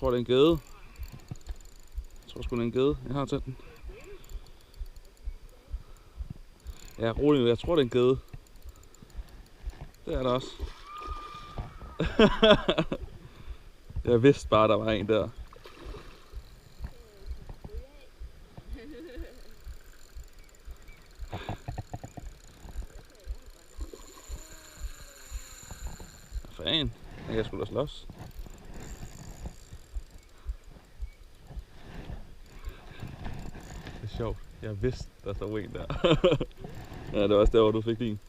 tror det er en gede. Jeg tror sgu det er en gede. Jeg har tændt den. Ja, rolig nu. Jeg tror det er en gede. Det er der også. Jeg vidste bare der var en der. Hvad fanden? Jeg kan sgu da slås. Det er sjovt. Jeg vidste der stod en der. Ja, det var også der hvor du fik din.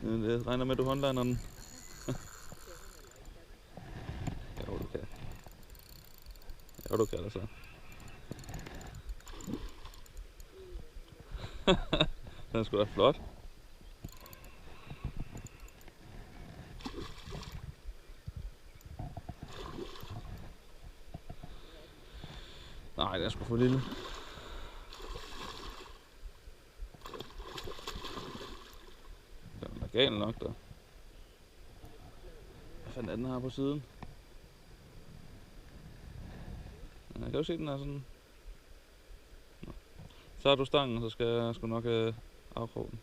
Jeg regner med, at du håndlander den. Jo, du kan. Jo, du kan det så. Den er sgu da flot. Nej, den er sgu for lille. Den er gal nok der. Hvad fanden er den her på siden? Jeg kan jo se, den er sådan. Nå. Så har du stangen, så skal jeg sgu nok afkroge den.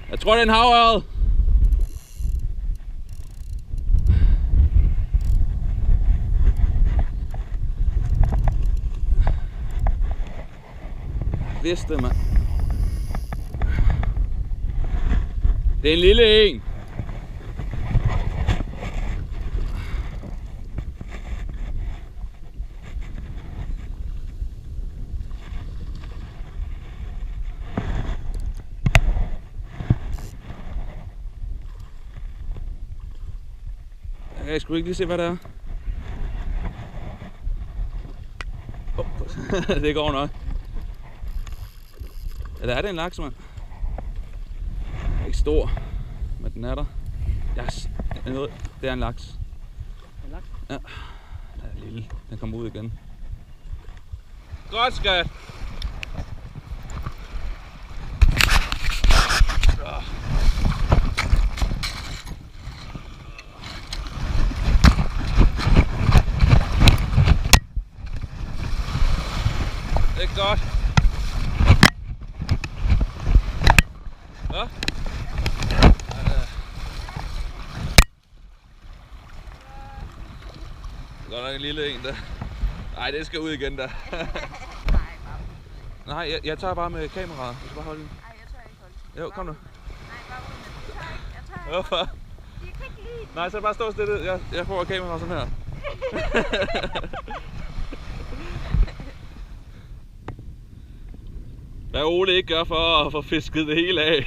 Jeg tror, det er en havørred. Jeg vidste det, mand. Det er en lille en. Jeg skulle ikke lige se, hvad det er. Det går nok. Eller er det en laks, mand? Den er ikke stor, men den er der. Yes. Det er en laks. En laks? Ja. Den er lille. Den kommer ud igen. Godt, skat. Det er godt. Ja. Det er godt nok en lille en der. Nej, det skal ud igen der. Nej, jeg tager bare med kameraet. Du skal bare holde den. Nej, jeg tør ikke holde den. Jo, kom nu. Nej, bare ud med den. Jeg tør ikke. Hvorfor? Jeg kan ikke lide den. Nej, så bare stå stille. Jeg får kameraet sådan her. Hvad Ole ikke gør for at få fisket det hele af.